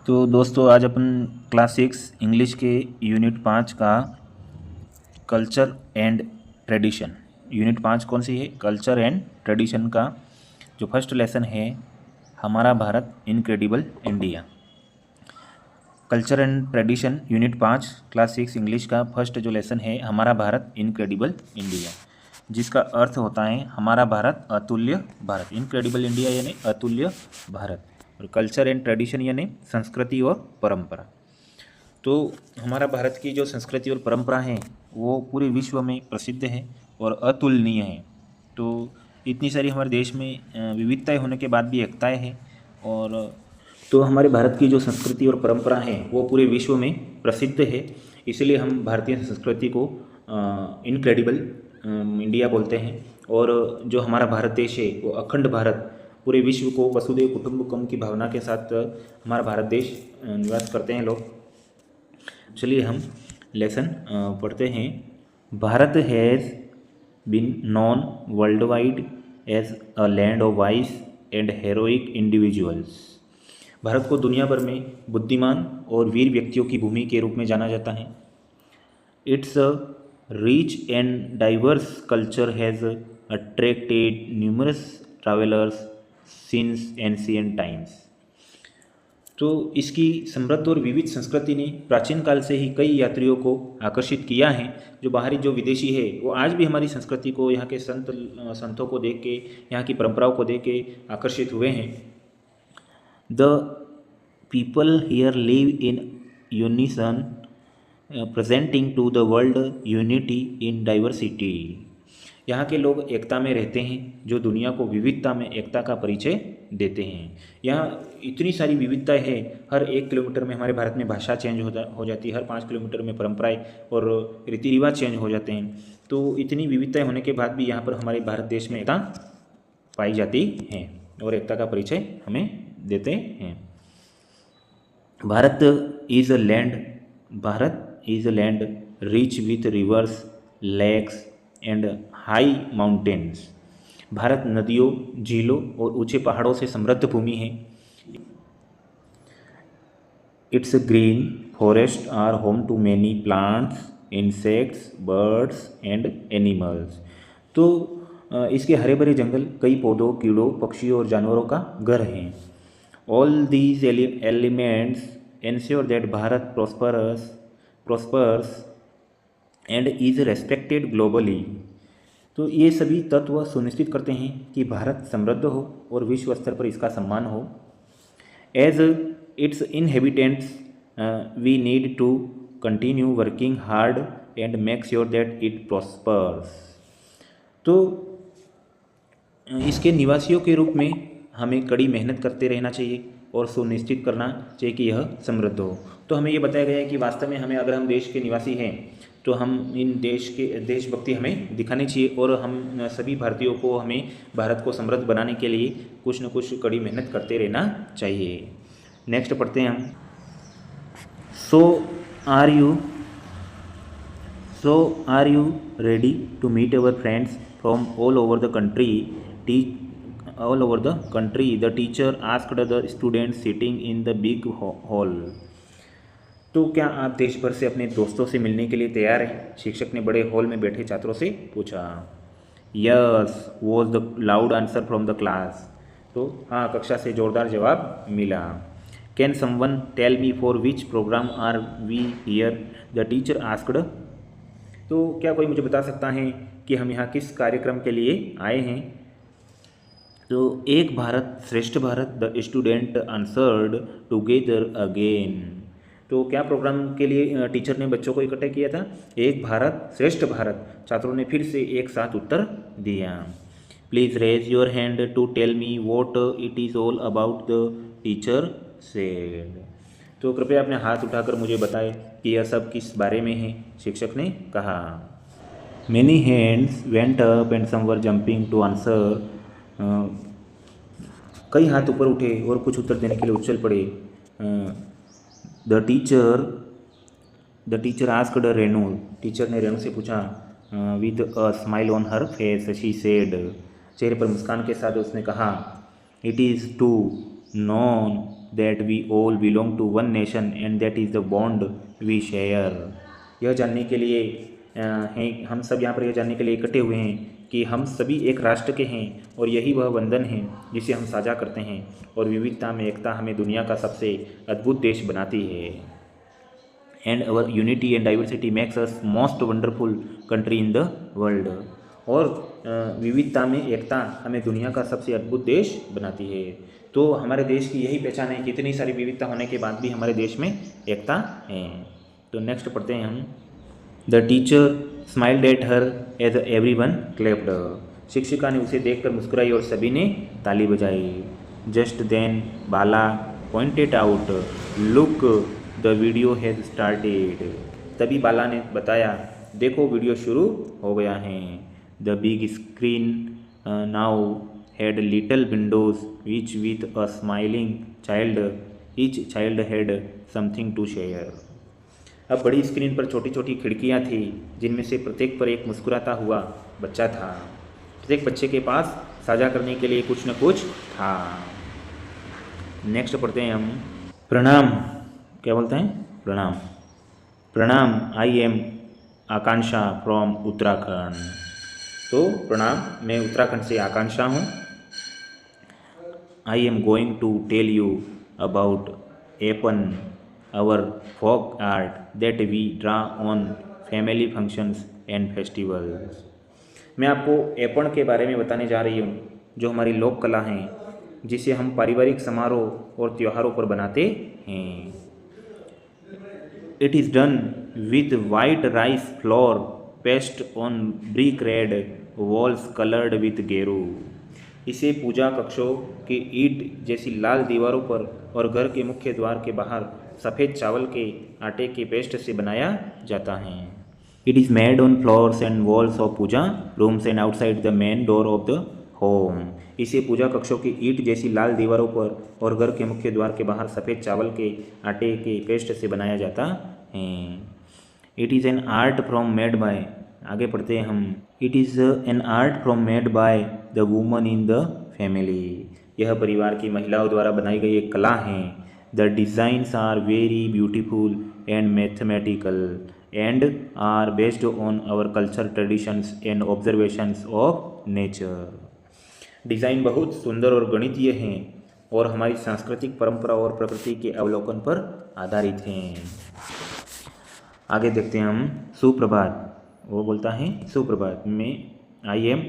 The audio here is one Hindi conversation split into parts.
तो दोस्तों आज अपन क्लास 6 इंग्लिश के यूनिट 5 का कल्चर एंड ट्रेडिशन। यूनिट 5 कौन सी है? कल्चर एंड ट्रेडिशन का जो फर्स्ट लेसन है हमारा Bharat incredible India. Culture and tradition unit 5 class 6 English का फर्स्ट जो लेसन है हमारा भारत इनक्रेडिबल इंडिया, जिसका अर्थ होता है हमारा भारत अतुल्य भारत। इनक्रेडिबल इंडिया यानी अतुल्य भारत, और कल्चर एंड ट्रेडिशन यानी संस्कृति और परंपरा। तो हमारा भारत की जो संस्कृति और परंपरा है वो पूरे विश्व में प्रसिद्ध है और अतुलनीय है। तो इतनी सारी हमारे देश में विविधताएं होने के बाद भी एकताएं हैं, और तो हमारे भारत की जो संस्कृति और परंपरा है वो पूरे विश्व में प्रसिद्ध है। इसलिए हम भारतीय संस्कृति को इनक्रेडिबल इंडिया बोलते हैं। और जो हमारा भारत देश है वो अखंड भारत पूरे विश्व को वसुधैव कुटुंबकम की भावना के साथ हमारा भारत देश निवास करते हैं लोग। चलिए हम लेसन पढ़ते हैं। Bharat has been known worldwide as a land of wise and heroic individuals. Bharat को दुनिया भर में बुद्धिमान और वीर व्यक्तियों की भूमि के रूप में जाना जाता है। It's a rich and diverse culture has attracted numerous travellers since ancient times. तो इसकी समृद्ध और विविध संस्कृति ने प्राचीन काल से ही कई यात्रियों को आकर्षित किया है। जो बाहरी जो विदेशी है वो आज भी हमारी संस्कृति को, यहाँ के संतों को देख के, यहाँ की परंपराओं को देख के आकर्षित हुए हैं। The people here live in unison presenting to the world unity in diversity. यहाँ के लोग एकता में रहते हैं जो दुनिया को विविधता में एकता का परिचय देते हैं। यहाँ इतनी सारी विविधताएं हैं, हर 1 किलोमीटर में हमारे भारत में भाषा चेंज हो जाती है, हर 5 किलोमीटर में परंपराएं और रीति रिवाज चेंज हो जाते हैं। तो इतनी विविधताएं होने के बाद भी यहाँ पर हमारे भारत देश में एकता पाई जाती है और एकता का परिचय हमें देते हैं। Bharat is a land rich with rivers, lakes and high mountains. Bharat नदियों, झीलों और ऊंचे पहाड़ों से समृद्ध भूमि है। Its green forest are home to many plants, insects, birds and animals. तो इसके हरे भरे जंगल कई पौधों, कीड़ों, पक्षियों और जानवरों का घर हैं। All these elements ensure that Bharat prospers and is respected globally. तो ये सभी तत्व सुनिश्चित करते हैं कि भारत समृद्ध हो और विश्व स्तर पर इसका सम्मान हो। As its inhabitants we need to continue working hard and make sure that it prospers. तो इसके निवासियों के रूप में हमें कड़ी मेहनत करते रहना चाहिए और सुनिश्चित करना चाहिए कि यह समृद्ध हो। तो हमें ये बताया गया है कि वास्तव में हमें, अगर हम देश के निवासी हैं तो हम इन देशभक्ति हमें दिखानी चाहिए, और हम सभी भारतीयों को हमें भारत को समृद्ध बनाने के लिए कुछ न कुछ कड़ी मेहनत करते रहना चाहिए। नेक्स्ट पढ़ते हैं हम। So are you ready to meet our friends from all over the country the teacher asked the students sitting in the big hall. तो क्या आप देश भर से अपने दोस्तों से मिलने के लिए तैयार हैं? शिक्षक ने बड़े हॉल में बैठे छात्रों से पूछा। Yes was the loud answer from the class. तो हाँ, कक्षा से जोरदार जवाब मिला। Can someone tell me for which programme are we here, the teacher asked. तो क्या कोई मुझे बता सकता है कि हम यहाँ किस कार्यक्रम के लिए आए हैं? तो एक भारत श्रेष्ठ Bharat, the student answered together again. तो क्या प्रोग्राम के लिए टीचर ने बच्चों को इकट्ठा किया था? एक भारत श्रेष्ठ भारत, छात्रों ने फिर से एक साथ उत्तर दिया। Please raise your hand to tell me what it is all about, the teacher said. तो कृपया अपने हाथ उठाकर मुझे बताएं कि यह सब किस बारे में है, शिक्षक ने कहा। Many hands went up and some were jumping to answer. कई हाथ ऊपर उठे और कुछ उत्तर देने के लिए उछल पड़े। The teacher asked Renu. Teacher ने रेणु से पूछा। With a smile on her face she said. चेहरे पर मुस्कान के साथ उसने कहा, it is to know that we all belong to one nation and that is the bond we share. यह जानने के लिए हैं, हम सब यहाँ पर यह जानने के लिए इकट्ठे हुए हैं कि हम सभी एक राष्ट्र के हैं और यही वह बंधन है जिसे हम साझा करते हैं, और विविधता में एकता हमें दुनिया का सबसे अद्भुत देश बनाती है। And our unity and diversity makes us most wonderful country in the world. और विविधता में एकता हमें दुनिया का सबसे अद्भुत देश बनाती है। तो हमारे देश की यही पहचान है कि इतनी सारी विविधता होने के बाद भी हमारे देश में एकता है। तो नेक्स्ट पढ़ते हैं हम। The teacher smiled at her as everyone clapped. शिक्षिका ने उसे देखकर मुस्कुराई और सभी ने ताली बजाई। Just then Bala pointed out, look the video has started. तभी बाला ने बताया, देखो वीडियो शुरू हो गया है। The big screen now had little windows which with a smiling child, each child had something to share. अब बड़ी स्क्रीन पर छोटी छोटी खिड़कियां थी जिनमें से प्रत्येक पर एक मुस्कुराता हुआ बच्चा था। प्रत्येक बच्चे के पास साझा करने के लिए कुछ न कुछ था। नेक्स्ट पढ़ते हैं हम। प्रणाम, क्या बोलते हैं? प्रणाम। प्रणाम, I am Akanksha from Uttarakhand. तो प्रणाम, मैं उत्तराखंड से आकांक्षा हूँ। I am going to tell you about Aipan, our folk art that we draw on family functions and festivals। मैं आपको एपण के बारे में बताने जा रही हूँ, जो हमारी लोक कला है जिसे हम पारिवारिक समारोह और त्योहारों पर बनाते हैं। It is done with white rice flour paste on brick red walls coloured with गेरू। इसे पूजा कक्षों की ईंट जैसी लाल दीवारों पर और घर के मुख्य द्वार के बाहर सफ़ेद चावल के आटे के पेस्ट से बनाया जाता है। It is made on floors and walls of puja rooms and outside the main door of the home. इसे पूजा कक्षों की ईंट जैसी लाल दीवारों पर और घर के मुख्य द्वार के बाहर सफ़ेद चावल के आटे के पेस्ट से बनाया जाता है। It is an art from made by, आगे पढ़ते हैं हम। It is an art from made by the woman in the family. यह परिवार की महिलाओं द्वारा बनाई गई एक कला है। The designs are very beautiful and mathematical and are based on our culture, traditions and observations of nature। Design बहुत सुंदर और गणितीय हैं और हमारी सांस्कृतिक परंपरा और प्रकृति के अवलोकन पर आधारित हैं। आगे देखते हैं हम। सुप्रभात, वो बोलता है सुप्रभात। मैं I am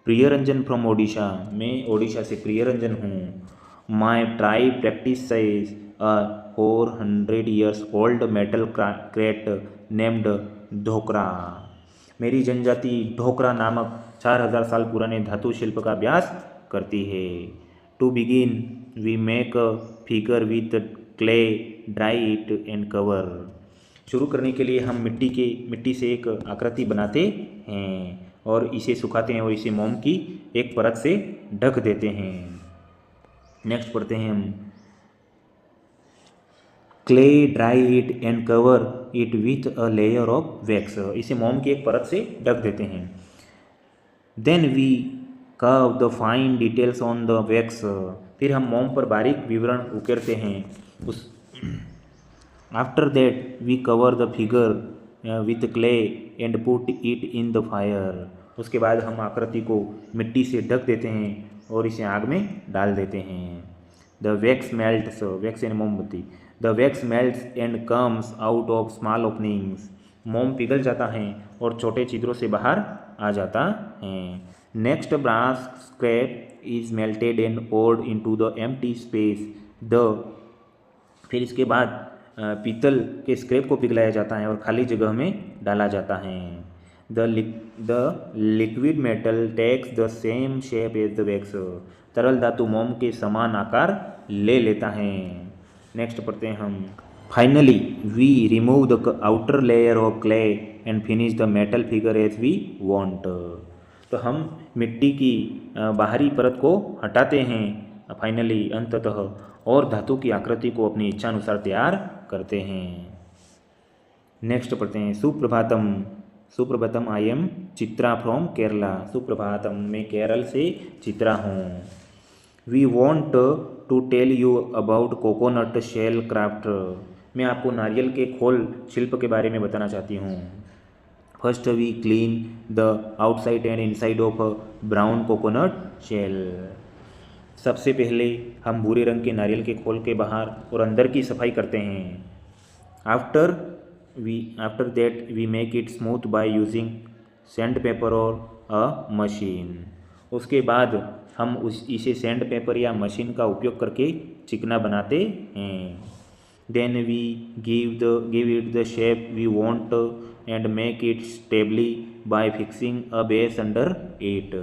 Priyaranjan from Odisha, मैं ओडिशा से प्रियरंजन हूँ। My tribe practices a 400 years old metal crate named Dhokra. मेरी जनजाति ढोकरा नामक 4000 साल पुराने धातु शिल्प का अभ्यास करती है। To begin we make a figure with clay, dry it and cover. शुरू करने के लिए हम मिट्टी से एक आकृति बनाते हैं और इसे सुखाते हैं और इसे मोम की एक परत से ढक देते हैं। नेक्स्ट पढ़ते हैं हम। Clay, dry it and cover it with a layer of wax. इसे मोम की एक परत से ढक देते हैं। Then we curve the fine details on the wax. फिर हम मोम पर बारीक विवरण उकेरते हैं। After that we cover the figure with clay and put it in the fire. उसके बाद हम आकृति को मिट्टी से ढक देते हैं और इसे आग में डाल देते हैं। द वैक्स मेल्ट्स, वैक्स यानी मोमबत्ती। The wax melts and comes out of small openings. मोम पिघल जाता है और छोटे छिद्रों से बाहर आ जाता है। Next brass scrap is melted and poured into the empty space. फिर इसके बाद पीतल के स्क्रैप को पिघलाया जाता है और खाली जगह में डाला जाता है। The liquid metal takes the same shape as the wax। तरल धातु मोम के समान आकार ले लेता है। नेक्स्ट पढ़ते हैं हम। Finally we remove the outer layer of clay and finish the metal figure as we want. तो हम मिट्टी की बाहरी परत को हटाते हैं फाइनली, अंततः, और धातु की आकृति को अपनी इच्छा अनुसार तैयार करते हैं। नेक्स्ट पढ़ते हैं। सुप्रभातम, सुप्रभातम, I am Chitra from Kerala. सुप्रभातम, मैं केरल से चित्रा हूँ। We want to tell you about coconut shell craft. मैं आपको नारियल के खोल शिल्प के बारे में बताना चाहती हूँ। First we clean the outside and inside of brown coconut shell. सबसे पहले हम भूरे रंग के नारियल के खोल के बाहर और अंदर की सफाई करते हैं। After that we make it smooth by using sandpaper और अ मशीन। उसके बाद हम इसे सैंड पेपर या मशीन का उपयोग करके चिकना बनाते हैं। Then we give it the shape we want and make it stably by fixing a base under it.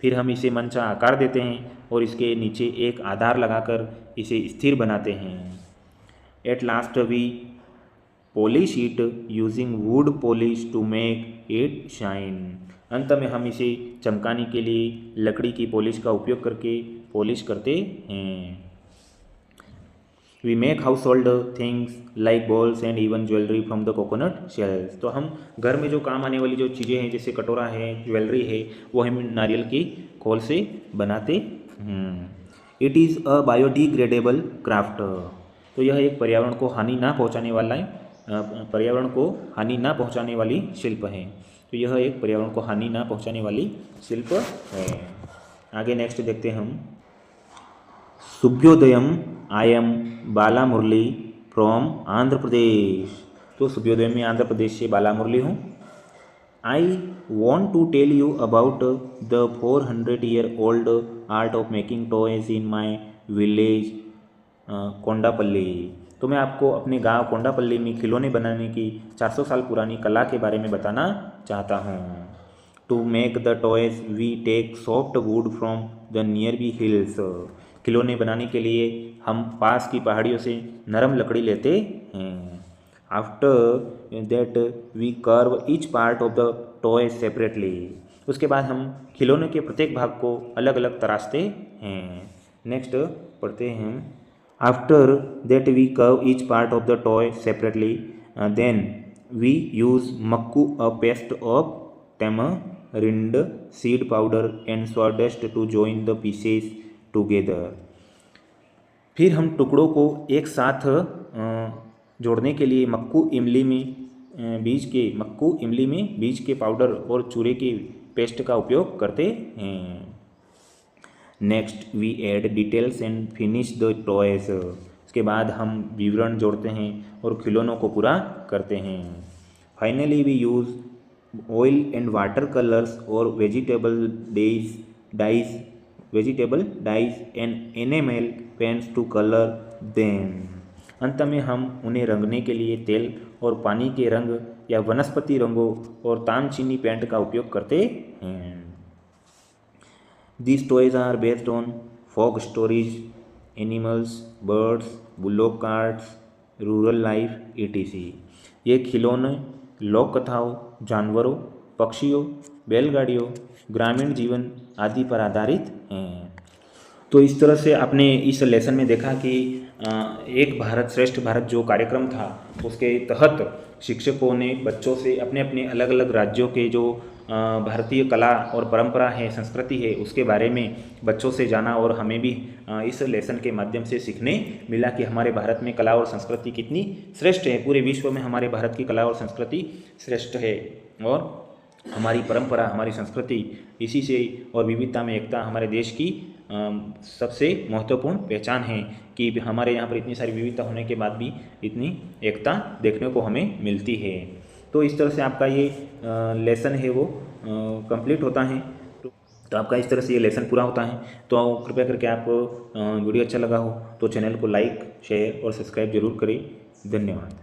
फिर हम इसे मनचाहा आकार देते हैं और इसके नीचे एक आधार लगाकर इसे स्थिर बनाते हैं। At last we polish it using wood polish to make it shine. अंत में हम इसे चमकाने के लिए लकड़ी की पॉलिश का उपयोग करके पॉलिश करते हैं। We make household things like bowls and even jewellery from the coconut shells. तो हम घर में जो काम आने वाली जो चीज़ें हैं जैसे कटोरा है, ज्वेलरी है, वो हम नारियल की खोल से बनाते हैं। It is a biodegradable craft. तो यह एक पर्यावरण को हानि ना पहुंचाने वाली शिल्प है। तो यह एक पर्यावरण को हानि ना पहुंचाने वाली शिल्प है। आगे नेक्स्ट देखते हैं हम। शुभोदयम, I am Bala Murali from Andhra Pradesh. तो शुभोदयम में आंध्र प्रदेश से बाला मुरली हूँ। I want to tell you about the 400-year-old art of making toys in my village Kondapalli. तो मैं आपको अपने गांव कोंडापल्ली में खिलौने बनाने की 400 साल पुरानी कला के बारे में बताना चाहता हूँ। To make the toys we take soft wood from the nearby hills. खिलौने बनाने के लिए हम पास की पहाड़ियों से नरम लकड़ी लेते हैं। After that we curve each part of the toy separately. उसके बाद हम खिलौने के प्रत्येक भाग को अलग अलग तराशते हैं। नेक्स्ट पढ़ते हैं। After that we curve each part of the toy separately, then we use मक्कू a paste of tamarind seed powder and sawdust to join the pieces together. फिर हम टुकड़ों को एक साथ जोड़ने के लिए मक्कू इमली में बीज के पाउडर और चूरे के पेस्ट का उपयोग करते हैं। Next we add details and finish the toys. उसके बाद हम विवरण जोड़ते हैं और खिलौनों को पूरा करते हैं। Finally we use oil and water colours और vegetable dyes and enamel paints to colour them. अंत में हम उन्हें रंगने के लिए तेल और पानी के रंग या वनस्पति रंगों और तामचीनी पेंट का उपयोग करते हैं। These toys are based on folk stories, animals, birds, bullock carts, rural life etc. ये खिलौने लोक कथाओं, जानवरों, पक्षियों, बैलगाड़ियों, ग्रामीण जीवन आदि पर आधारित हैं। तो इस तरह से आपने इस लेसन में देखा कि एक भारत श्रेष्ठ भारत जो कार्यक्रम था उसके तहत शिक्षकों ने बच्चों से अपने अपने अलग अलग राज्यों के जो भारतीय कला और परंपरा है, संस्कृति है, उसके बारे में बच्चों से जाना और हमें भी इस लेसन के माध्यम से सीखने मिला कि हमारे भारत में कला और संस्कृति कितनी श्रेष्ठ है। पूरे विश्व में हमारे भारत की कला और संस्कृति श्रेष्ठ है और हमारी परंपरा, हमारी संस्कृति इसी से और विविधता में एकता हमारे देश की सबसे महत्वपूर्ण पहचान है कि हमारे यहाँ पर इतनी सारी विविधता होने के बाद भी इतनी एकता देखने को हमें मिलती है। तो इस तरह से आपका ये लेसन है वो कंप्लीट होता है। तो आपका इस तरह से ये लेसन पूरा होता है। तो कृपया करके आपको वीडियो अच्छा लगा हो तो चैनल को लाइक, शेयर और सब्सक्राइब जरूर करें। धन्यवाद।